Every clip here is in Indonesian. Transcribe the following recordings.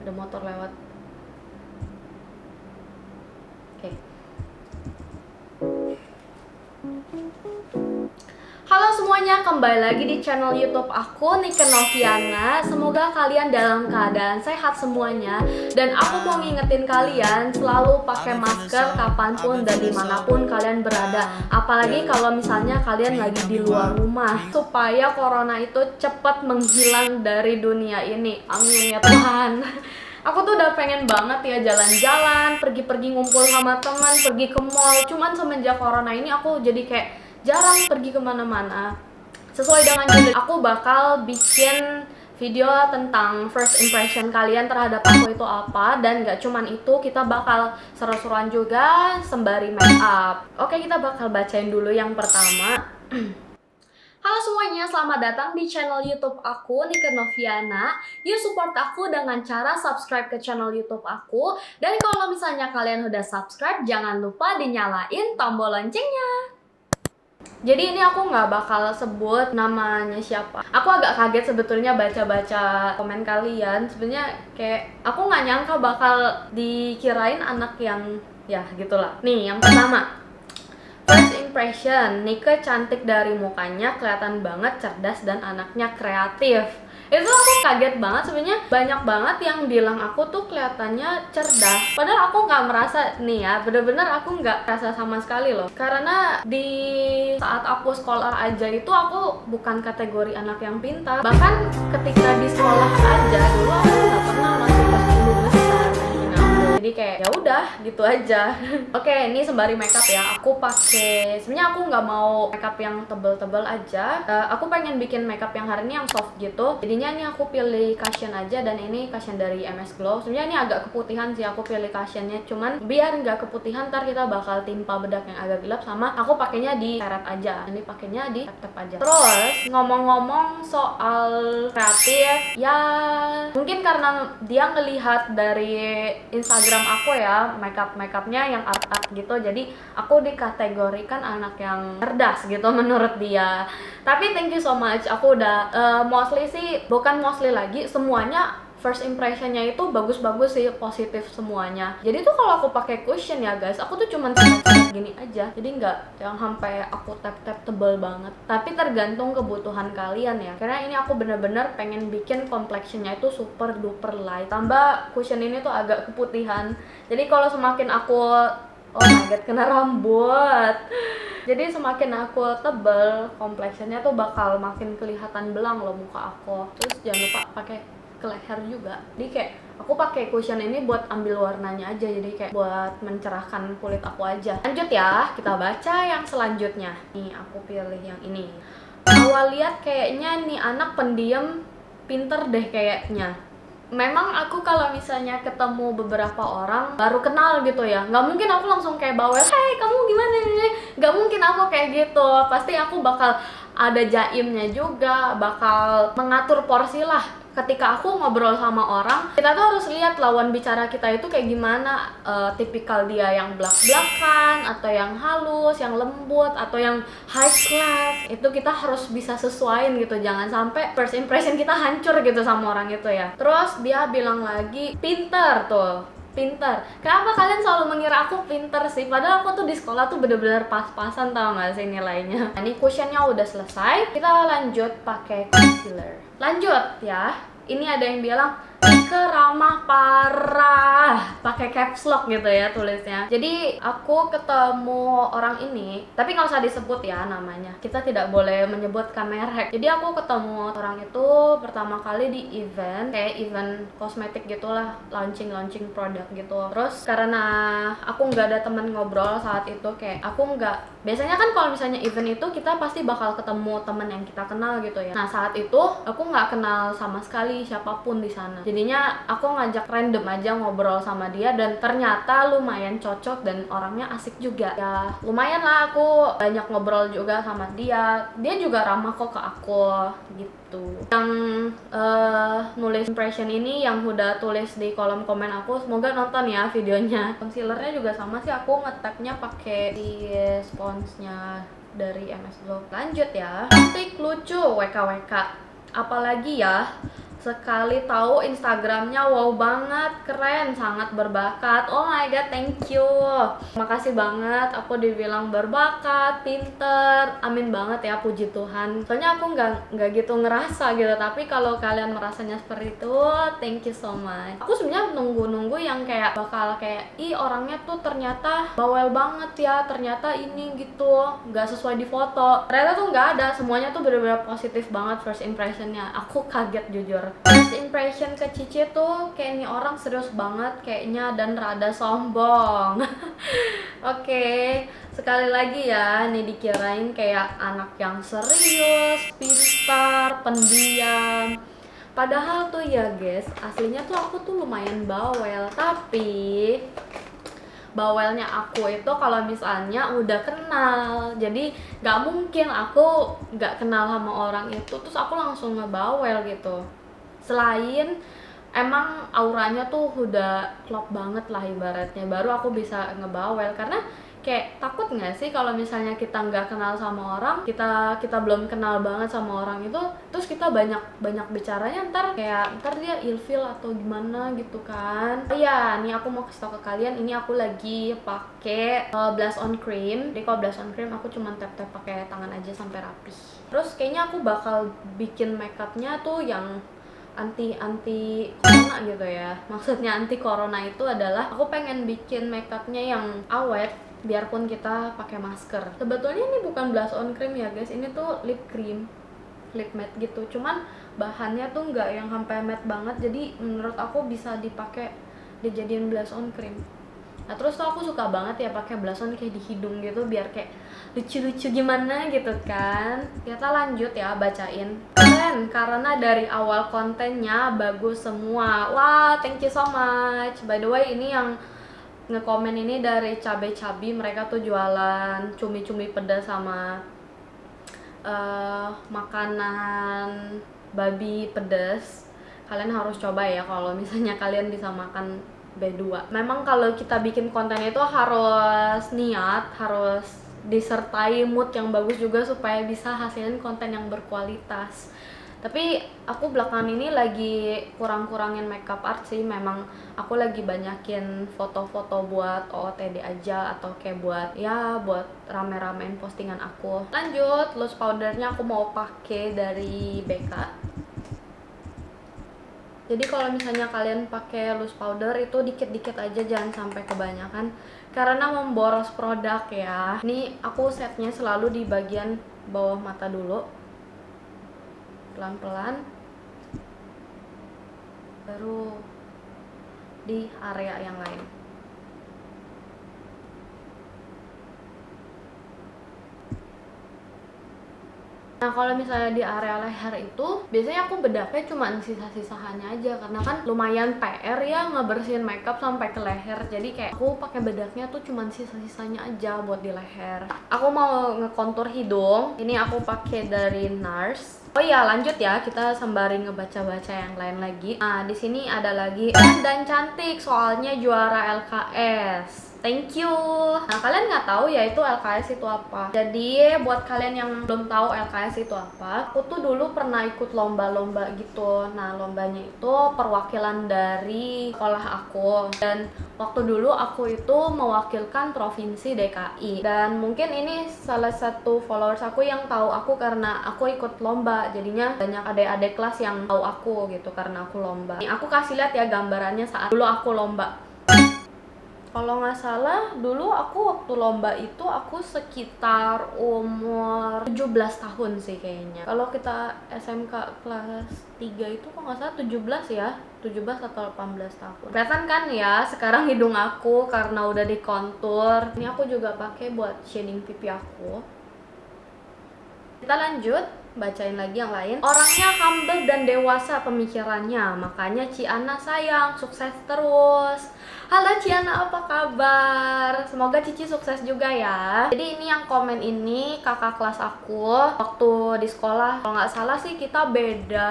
Ada motor lewat. Oke. Halo semuanya, kembali lagi di channel YouTube aku, Nike Noviana. Semoga kalian dalam keadaan sehat semuanya. Dan aku mau ngingetin kalian selalu pakai masker kapanpun dan dimanapun kalian berada. Apalagi kalau misalnya kalian lagi di luar rumah, supaya corona itu cepat menghilang dari dunia ini. Amin ya Tuhan. Aku tuh udah pengen banget ya jalan-jalan, pergi-pergi ngumpul sama teman, pergi ke mall. Cuman semenjak corona ini aku jadi kayak jarang pergi kemana-mana. Sesuai dengan judul, aku bakal bikin video tentang first impression kalian terhadap aku itu apa. Dan gak cuman itu, kita bakal seru-seruan juga sembari make up. Oke, kita bakal bacain dulu yang pertama. Halo semuanya, selamat datang di channel YouTube aku, Nike Noviana. Yuk support aku dengan cara subscribe ke channel YouTube aku. Dan kalau misalnya kalian udah subscribe, jangan lupa dinyalain tombol loncengnya. Jadi ini aku nggak bakal sebut namanya siapa. Aku agak kaget sebetulnya baca-baca komen kalian. Sebenarnya kayak aku nggak nyangka bakal dikirain anak yang ya gitulah. Nih yang pertama, first impression, Nike cantik dari mukanya, kelihatan banget cerdas dan anaknya kreatif. Itu aku kaget banget, sebenarnya banyak banget yang bilang aku tuh kelihatannya cerdas. Padahal aku nggak merasa nih ya, bener-bener aku nggak merasa sama sekali loh. Karena di saat aku sekolah aja itu aku bukan kategori anak yang pintar. Bahkan ketika di sekolah aja dulu aku nggak pernah masuk ke 10 besar. Jadi kayak ya udah gitu aja. Oke, ini sembari makeup ya. Aku pakai, sebenarnya aku nggak mau makeup yang tebel-tebel aja. Aku pengen bikin makeup yang hari ini yang soft gitu. Jadinya ini aku pilih cushion aja, dan ini cushion dari MS Glow. Sebenarnya ini agak keputihan sih, aku pilih cushionnya. Cuman biar nggak keputihan, ntar kita bakal timpa bedak yang agak gelap, sama aku pakainya di seret aja. Ini pakainya di tap-tap aja. Terus ngomong-ngomong soal kreatif, ya mungkin karena dia ngelihat dari Instagram aku ya, makeupnya yang art gitu, jadi aku dikategorikan anak yang cerdas gitu menurut dia. Tapi thank you so much, aku udah mostly sih, bukan mostly lagi, semuanya first impressionnya itu bagus-bagus sih, positif semuanya. Jadi tuh kalau aku pakai cushion ya guys, aku tuh cuman tap-tap gini aja, jadi nggak yang sampai aku tap-tap tebel banget. Tapi tergantung kebutuhan kalian ya, karena ini aku bener-bener pengen bikin complexionnya itu super duper light, tambah cushion ini tuh agak keputihan. Jadi kalau semakin aku, oh my god, kena rambut. Jadi semakin aku tebel, complexionnya tuh bakal makin kelihatan belang loh muka aku. Terus jangan lupa pakai ke leher juga. Jadi kayak aku pakai cushion ini buat ambil warnanya aja, jadi kayak buat mencerahkan kulit aku aja. Lanjut ya, kita baca yang selanjutnya. Nih aku pilih yang ini. Awal lihat kayaknya nih anak pendiam, pinter deh kayaknya. Memang aku kalau misalnya ketemu beberapa orang baru kenal gitu ya, nggak mungkin aku langsung kayak bawel, hey kamu gimana nih, nggak mungkin aku kayak gitu. Pasti aku bakal ada jaimnya juga, bakal mengatur porsi lah. Ketika aku ngobrol sama orang, kita tuh harus lihat lawan bicara kita itu kayak gimana, tipikal dia yang blak-blakan, atau yang halus, yang lembut, atau yang high class. Itu kita harus bisa sesuaiin gitu, jangan sampai first impression kita hancur gitu sama orang itu ya. Terus dia bilang lagi, pinter tuh, pinter. Kenapa kalian selalu mengira aku pinter sih? Padahal aku tuh di sekolah tuh bener-bener pas-pasan, tau gak sih nilainya. Nah, ini cushionnya udah selesai, kita lanjut pakai concealer. Lanjut ya, ini ada yang bilang Nike ramah parah, pakai caps lock gitu ya tulisnya. Jadi aku ketemu orang ini, tapi nggak usah disebut ya namanya, kita tidak boleh menyebutkan merek. Jadi aku ketemu orang itu pertama kali di event, kayak event kosmetik gitulah, launching produk gitu. Terus karena aku nggak ada temen ngobrol saat itu, kayak aku nggak, biasanya kan kalau misalnya event itu kita pasti bakal ketemu temen yang kita kenal gitu ya. Nah saat itu aku nggak kenal sama sekali siapapun di sana. Jadinya aku ngajak random aja ngobrol sama dia, dan ternyata lumayan cocok dan orangnya asik juga. Ya lumayan lah, aku banyak ngobrol juga sama dia. Dia juga ramah kok ke aku gitu. Yang nulis impression ini, yang udah tulis di kolom komen aku, semoga nonton ya videonya. Concealernya juga sama sih, aku ngetapnya pakai di sponsnya dari MS Glow. Lanjut ya, cantik lucu WKWK. Apalagi ya, sekali tahu Instagramnya wow banget, keren, sangat berbakat. Oh my god, thank you. Makasih banget, aku dibilang berbakat, pinter. Amin banget ya, puji Tuhan. Soalnya aku nggak gitu ngerasa gitu, tapi kalau kalian merasanya seperti itu, thank you so much. Aku sebenarnya nunggu yang kayak bakal kayak, ih orangnya tuh ternyata bawel banget ya, ternyata ini gitu, nggak sesuai di foto. Ternyata tuh nggak ada, semuanya tuh bener-bener positif banget first impressionnya. Aku kaget jujur. First impression ke Cici tuh kayak nih orang serius banget kayaknya dan rada sombong. Oke, sekali lagi ya, nih dikirain kayak anak yang serius, pintar, pendiam. Padahal tuh ya guys, aslinya tuh aku tuh lumayan bawel, tapi bawelnya aku itu kalau misalnya udah kenal. Jadi gak mungkin aku gak kenal sama orang itu terus aku langsung ngebawel gitu. Selain emang auranya tuh udah klop banget lah ibaratnya, baru aku bisa ngebawel. Karena kayak takut nggak sih kalau misalnya kita nggak kenal sama orang, kita belum kenal banget sama orang itu, terus kita banyak bicaranya, ntar dia ilfil atau gimana gitu kan. Oh iya, nih aku mau kasih tau ke kalian, ini aku lagi pakai blush on cream. Jadi kalau blush on cream aku cuma tap pakai tangan aja sampai rapi. Terus kayaknya aku bakal bikin makeupnya tuh yang anti corona gitu ya. Maksudnya anti corona itu adalah aku pengen bikin makeupnya yang awet biarpun kita pakai masker. Sebetulnya ini bukan blush on cream ya guys, ini tuh lip cream, lip matte gitu. Cuman bahannya tuh nggak yang sampai matte banget, jadi menurut aku bisa dipakai dijadiin blush on cream. Nah terus tuh aku suka banget ya pakai blush on kayak di hidung gitu biar kayak lucu-lucu gimana gitu kan. Kita lanjut ya bacain. Keren, karena dari awal kontennya bagus semua. Wah, thank you so much. By the way, ini yang ngekomen ini dari cabe-cabi, mereka tuh jualan cumi-cumi pedas sama makanan babi pedas. Kalian harus coba ya kalau misalnya kalian bisa makan B2. Memang kalau kita bikin konten itu harus niat, harus disertai mood yang bagus juga supaya bisa hasilin konten yang berkualitas. Tapi aku belakangan ini lagi kurangin makeup art sih. Memang aku lagi banyakin foto-foto buat OOTD aja atau kayak buat rame-ramein postingan aku. Lanjut, loose powdernya aku mau pakai dari BK. Jadi kalau misalnya kalian pakai loose powder itu dikit-dikit aja, jangan sampai kebanyakan karena memboros produk ya. Ini aku setnya selalu di bagian bawah mata dulu, pelan-pelan, baru di area yang lain. Nah kalau misalnya di area leher itu biasanya aku bedaknya cuma sisa-sisahannya aja karena kan lumayan PR ya ngebersihin makeup sampai ke leher. Jadi kayak aku pakai bedaknya tuh cuma sisa-sisanya aja buat di leher. Aku mau ngekontur hidung. Ini aku pakai dari NARS. Oh iya, lanjut ya, kita sembari ngebaca-baca yang lain lagi. Nah, di sini ada lagi dan cantik soalnya juara LKS. Thank you. Nah, kalian nggak tahu ya itu LKS itu apa. Jadi buat kalian yang belum tahu LKS itu apa, aku tuh dulu pernah ikut lomba-lomba gitu. Nah, lombanya itu perwakilan dari sekolah aku. Dan waktu dulu aku itu mewakilkan provinsi DKI. Dan mungkin ini salah satu followers aku yang tahu aku karena aku ikut lomba. Jadinya banyak adik-adik kelas yang tahu aku gitu karena aku lomba. Nih, aku kasih lihat ya gambarannya saat dulu aku lomba. Kalau nggak salah dulu aku waktu lomba itu aku sekitar umur 17 tahun sih kayaknya. Kalau kita SMK kelas 3 itu kok nggak salah 17 ya, 17 atau 18 tahun. Kelihatan kan ya sekarang hidung aku karena udah dikontur. Ini aku juga pakai buat shading pipi aku. Kita lanjut, bacain lagi yang lain. Orangnya humble dan dewasa pemikirannya, makanya Ciana sayang, sukses terus. Halo Ciana, apa kabar? Semoga Cici sukses juga ya. Jadi ini yang komen ini kakak kelas aku waktu di sekolah. Kalau nggak salah sih kita beda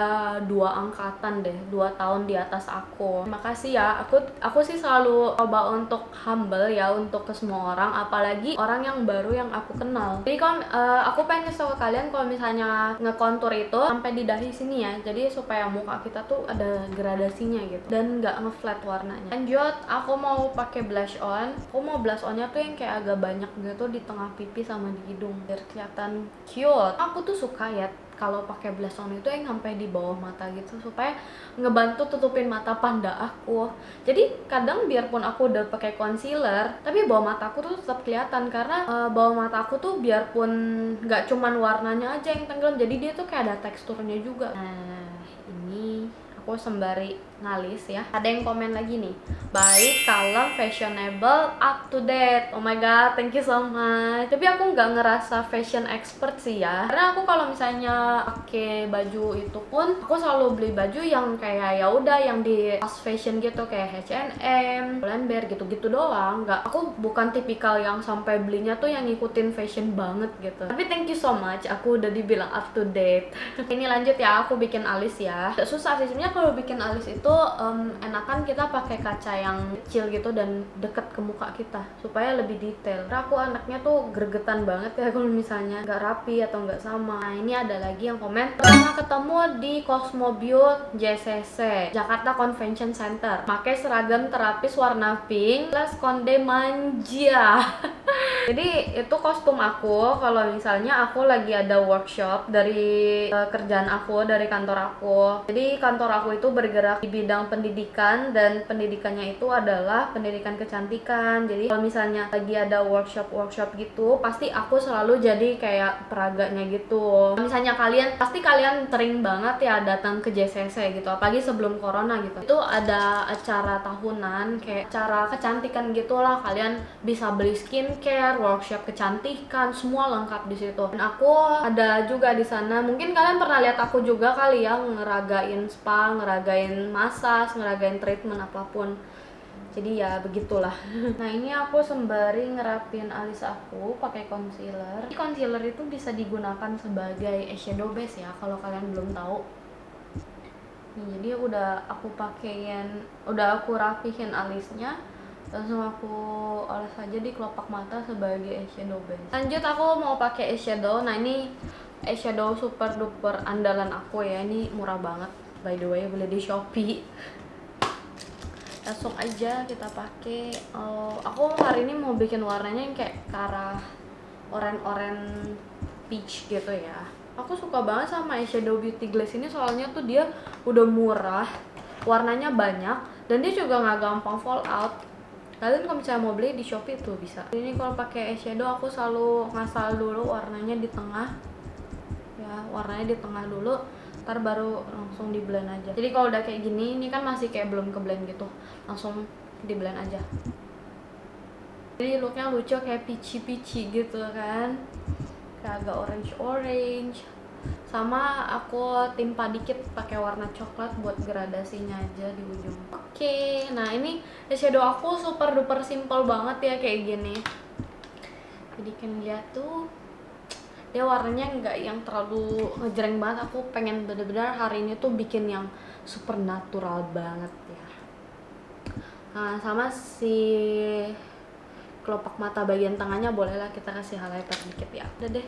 2 angkatan deh, 2 tahun di atas aku. Makasih ya, aku sih selalu coba untuk humble ya untuk ke semua orang, apalagi orang yang baru yang aku kenal. Jadi kalau aku pengen kasih tau ke kalian kalau misalnya ngekontur itu sampai di dahi sini ya, jadi supaya muka kita tuh ada gradasinya gitu dan nggak ngeflat warnanya. Lanjut, aku mau pakai blush on. Aku mau blush onnya tuh yang kayak agak banyak gitu di tengah pipi sama di hidung biar kelihatan cute. Aku tuh suka ya kalau pakai blush on itu yang sampai di bawah mata gitu supaya ngebantu tutupin mata panda aku. Jadi kadang biarpun aku udah pakai concealer tapi bawah mata aku tuh tetap kelihatan karena bawah mata aku tuh biarpun nggak cuman warnanya aja yang tenggelam, jadi dia tuh kayak ada teksturnya juga. Nah, ini aku sembari ngalis ya. Ada yang komen lagi nih, baik, kalem, fashionable, up to date. Oh my god, thank you so much. Tapi aku nggak ngerasa fashion expert sih ya, karena aku kalau misalnya pakai baju itu pun aku selalu beli baju yang kayak ya udah yang di fast fashion gitu, kayak H&M, Pull&Bear gitu-gitu doang. Nggak, aku bukan tipikal yang sampai belinya tuh yang ngikutin fashion banget gitu. Tapi thank you so much, aku udah dibilang up to date. Ini lanjut ya, aku bikin alis ya. Gak susah sih sebenarnya kalau bikin alis itu enakan kita pakai kaca yang kecil gitu dan deket ke muka kita supaya lebih detail. Karena aku anaknya tuh gregetan banget ya kalau misalnya nggak rapi atau nggak sama. Nah, ini ada lagi yang komen, pertama ketemu di Cosmo Beauty JCC Jakarta Convention Center, pakai seragam terapis warna pink plus konde manja. Jadi itu kostum aku kalau misalnya aku lagi ada workshop dari kerjaan aku, dari kantor aku. Jadi kantor aku itu bergerak di bidang pendidikan dan pendidikannya itu adalah pendidikan kecantikan. Jadi kalau misalnya lagi ada workshop gitu, pasti aku selalu jadi kayak peraganya gitu. Misalnya pasti kalian sering banget ya datang ke JCC gitu, apalagi sebelum corona gitu. Itu ada acara tahunan kayak acara kecantikan gitulah, kalian bisa beli skincare, workshop kecantikan, semua lengkap di situ. Dan aku ada juga di sana. Mungkin kalian pernah lihat aku juga kali ya ngeragain spa, ngeragain massage, ngeragain treatment apapun. Jadi ya begitulah. Nah, ini aku sembari ngerapin alis aku pakai concealer. Concealer itu bisa digunakan sebagai eyeshadow base ya kalau kalian belum tahu. Nih, jadi udah aku rapihin alisnya, langsung aku oles aja di kelopak mata sebagai eyeshadow base. Lanjut, aku mau pakai eyeshadow. Nah, ini eyeshadow super duper andalan aku ya, ini murah banget by the way, beli di Shopee. Langsung aja kita pakai. Aku hari ini mau bikin warnanya yang kayak ke arah oranye peach gitu ya. Aku suka banget sama eyeshadow Beauty Glass ini soalnya tuh dia udah murah, warnanya banyak, dan dia juga nggak gampang fall out. Kalian kalau misalnya mau beli di Shopee tuh bisa. Ini kalau pakai eyeshadow aku selalu ngasal dulu warnanya di tengah. Ya, warnanya di tengah dulu, ntar baru langsung di blend aja. Jadi kalau udah kayak gini, ini kan masih kayak belum ke blend gitu, langsung di blend aja. Jadi looknya lucu, kayak peachy gitu kan, kayak agak orange. Sama aku timpa dikit pakai warna coklat buat gradasinya aja di ujung. Oke, nah ini eyeshadow aku super duper simple banget ya kayak gini. Jadi kan lihat tuh, dia warnanya nggak yang terlalu ngejreng banget. Aku pengen bener-bener hari ini tuh bikin yang super natural banget ya. Nah, sama si kelopak mata bagian tengahnya bolehlah kita kasih highlighter dikit ya. Udah deh,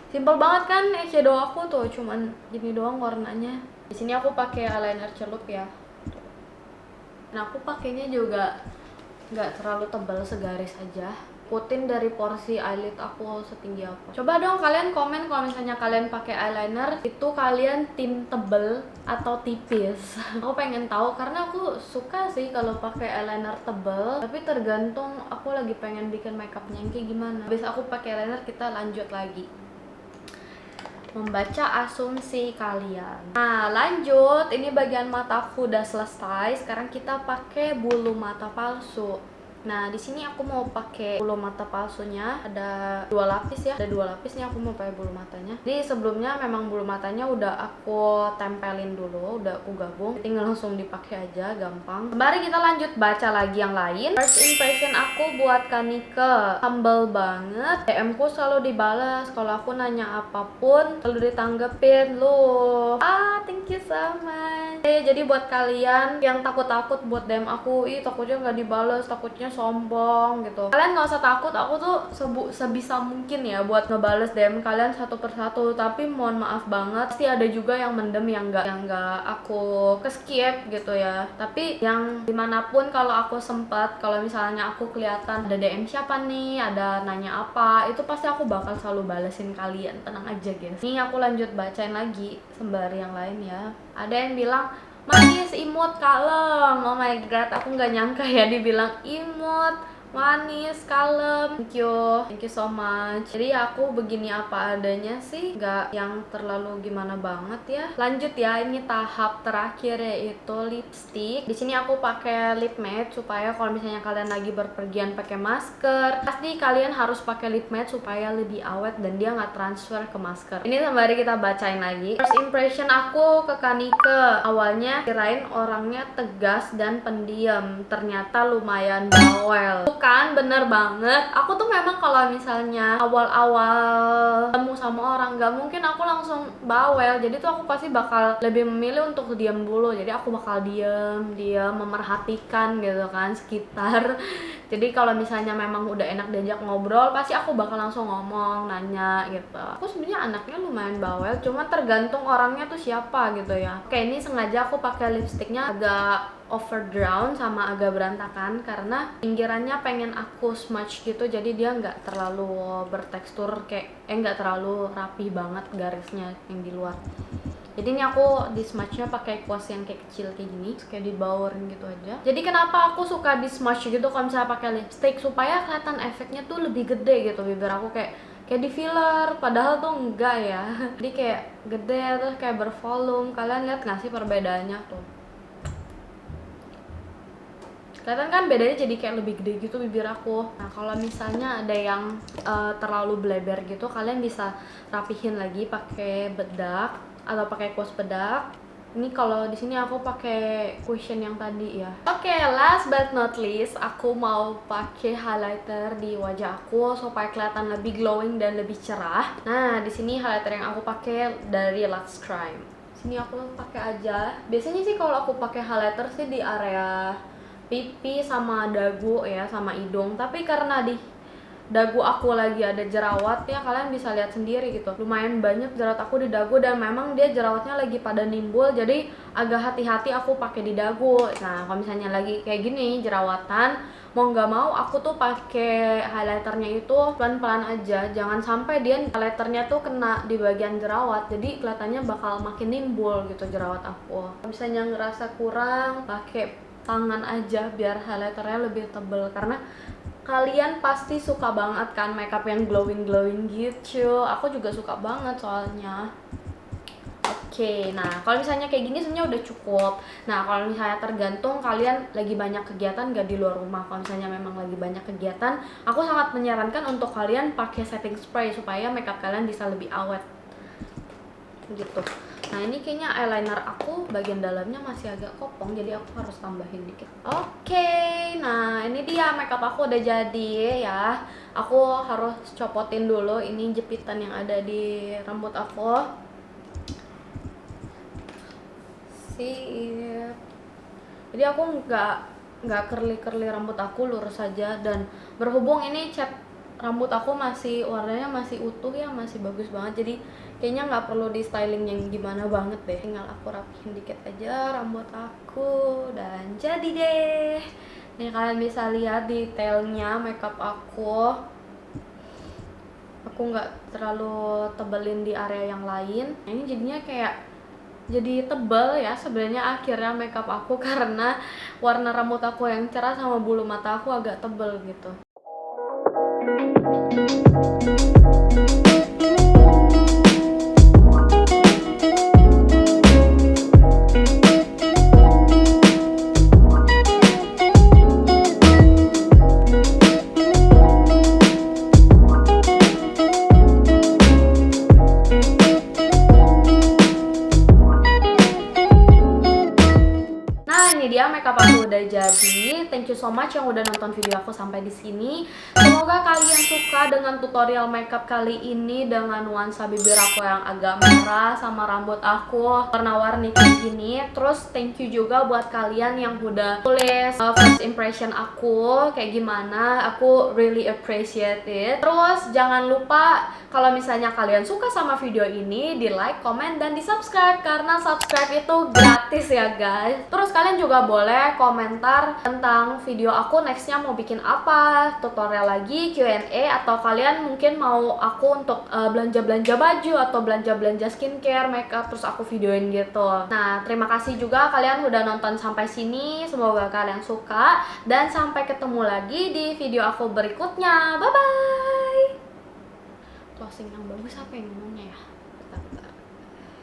simple banget kan eyeshadow aku tuh, cuman gini doang warnanya. Di sini aku pakai eyeliner celup ya. Nah, aku pakainya juga nggak terlalu tebal, segaris aja. Ikutin dari porsi eyelid aku setinggi apa. Coba dong kalian komen kalau misalnya kalian pakai eyeliner itu kalian tim tebel atau tipis. Aku pengen tahu karena aku suka sih kalau pakai eyeliner tebel, tapi tergantung aku lagi pengen bikin makeupnya yang kayak gimana. Habis aku pakai eyeliner, kita lanjut lagi membaca asumsi kalian. Nah, lanjut, ini bagian mataku udah selesai. Sekarang kita pakai bulu mata palsu. Nah, di sini aku mau pakai bulu mata palsunya, ada 2 lapis ya. Ada 2 lapis nih, aku mau pakai bulu matanya. Jadi sebelumnya memang bulu matanya udah aku tempelin dulu, udah aku gabung. Tinggal langsung dipakai aja, gampang. Mari kita lanjut baca lagi yang lain. First impression aku buat Kanike, humble banget. DM ku selalu dibalas, kalau aku nanya apapun selalu ditanggepin loh. Thank you so much. Jadi buat kalian yang takut buat DM aku, takutnya nggak dibales, takutnya sombong gitu. Kalian nggak usah takut, aku tuh sebisa mungkin ya buat ngebales DM kalian satu persatu. Tapi mohon maaf banget, pasti ada juga yang mendem yang nggak aku ke-skip gitu ya. Tapi yang dimanapun kalau aku sempat, kalau misalnya aku kelihatan ada DM siapa nih, ada nanya apa, itu pasti aku bakal selalu balesin kalian. Tenang aja guys. Nih aku lanjut bacain lagi sembari yang lain ya. Ada yang bilang manis, imut, kalem. Oh my god, aku nggak nyangka ya dibilang imut, manis, kalem. Thank you so much. Jadi aku begini apa adanya sih, nggak yang terlalu gimana banget ya. Lanjut ya, ini tahap terakhir yaitu lipstick. Di sini aku pakai lip matte supaya kalau misalnya kalian lagi berpergian pakai masker, pasti kalian harus pakai lip matte supaya lebih awet dan dia nggak transfer ke masker. Ini sembari kita bacain lagi. First impression aku ke Kanike, awalnya kirain orangnya tegas dan pendiam, ternyata lumayan bawel. Kan bener banget, aku tuh memang kalau misalnya awal-awal ketemu sama orang gak mungkin aku langsung bawel, jadi tuh aku pasti bakal lebih memilih untuk diam dulu. Jadi aku bakal diam memerhatikan gitu kan sekitar. Jadi kalau misalnya memang udah enak diajak ngobrol, pasti aku bakal langsung ngomong, nanya gitu. Aku sebenarnya anaknya lumayan bawel, cuma tergantung orangnya tuh siapa gitu ya. Oke, ini sengaja aku pakai lipstiknya agak overdrown sama agak berantakan karena pinggirannya pengen aku smudge gitu, jadi dia nggak terlalu bertekstur kayak nggak terlalu rapi banget garisnya yang di luar. Jadi ini aku di smudge-nya pakai kuas yang kayak kecil kayak gini, kayak dibawarin gitu aja. Jadi kenapa aku suka di smudge gitu kalau misalnya pakai lipstick, supaya kelihatan efeknya tuh lebih gede gitu bibir aku, kayak di filler, padahal tuh enggak ya. Jadi kayak gede terus kayak bervolume. Kalian lihat nggak sih perbedaannya tuh? Kelihatan kan bedanya, jadi kayak lebih gede gitu bibir aku. Nah kalau misalnya ada yang terlalu bleber gitu, kalian bisa rapihin lagi pakai bedak atau pakai kuas bedak. Ini kalau di sini aku pakai cushion yang tadi ya. Oke, last but not least, aku mau pakai highlighter di wajah aku supaya kelihatan lebih glowing dan lebih cerah. Nah di sini highlighter yang aku pakai dari Luxe Crime. Sini aku pakai aja. Biasanya sih kalau aku pakai highlighter sih di area pipi sama dagu ya, sama hidung. Tapi karena di dagu aku lagi ada jerawat ya, kalian bisa lihat sendiri gitu, lumayan banyak jerawat aku di dagu, dan memang dia jerawatnya lagi pada nimbul, jadi agak hati-hati aku pakai di dagu. Nah kalau misalnya lagi kayak gini jerawatan, mau nggak mau aku tuh pakai highlighternya itu pelan-pelan aja, jangan sampai dia highlighternya tuh kena di bagian jerawat, jadi kelihatannya bakal makin nimbul gitu jerawat aku. Kalau misalnya ngerasa kurang, pakai tangan aja biar highlighternya lebih tebel, karena kalian pasti suka banget kan makeup yang glowing gitu. Aku juga suka banget soalnya. Oke, nah kalau misalnya kayak gini sebenarnya udah cukup. Nah kalau misalnya tergantung kalian lagi banyak kegiatan gak di luar rumah. Kalau misalnya memang lagi banyak kegiatan, aku sangat menyarankan untuk kalian pakai setting spray supaya makeup kalian bisa lebih awet gitu. Nah ini kayaknya eyeliner aku bagian dalamnya masih agak kopong, jadi aku harus tambahin dikit. Oke, nah ini dia makeup aku udah jadi ya. Aku harus copotin dulu ini jepitan yang ada di rambut aku. Sip. Jadi aku nggak curly rambut aku, lurus saja. Dan berhubung ini cat rambut aku masih warnanya masih utuh ya, masih bagus banget, jadi kayaknya nggak perlu di styling yang gimana banget deh. Tinggal aku rapihin dikit aja rambut aku dan jadi deh. Nih kalian bisa lihat detailnya makeup aku nggak terlalu tebelin di area yang lain. Nah, ini jadinya kayak jadi tebel ya sebenarnya akhirnya makeup aku, karena warna rambut aku yang cerah sama bulu mata aku agak tebel gitu. Dia makeup aku udah jadi. Thank you so much yang udah nonton video aku sampai di sini. Semoga kalian suka dengan tutorial makeup kali ini dengan nuansa bibir aku yang agak merah sama rambut aku warna-warni kayak gini. Terus thank you juga buat kalian yang udah tulis first impression aku kayak gimana. Aku really appreciate it. Terus jangan lupa kalau misalnya kalian suka sama video ini, di like, komen, dan di subscribe karena subscribe itu gratis ya guys. Terus kalian juga boleh komentar tentang video aku nextnya mau bikin apa, tutorial lagi, Q&A, atau kalian mungkin mau aku untuk belanja-belanja baju atau belanja-belanja skincare, makeup, terus aku videoin gitu. Nah, terima kasih juga kalian udah nonton sampai sini. Semoga kalian suka dan sampai ketemu lagi di video aku berikutnya. Bye bye. Closing yang bagus apa yang ngomongnya ya?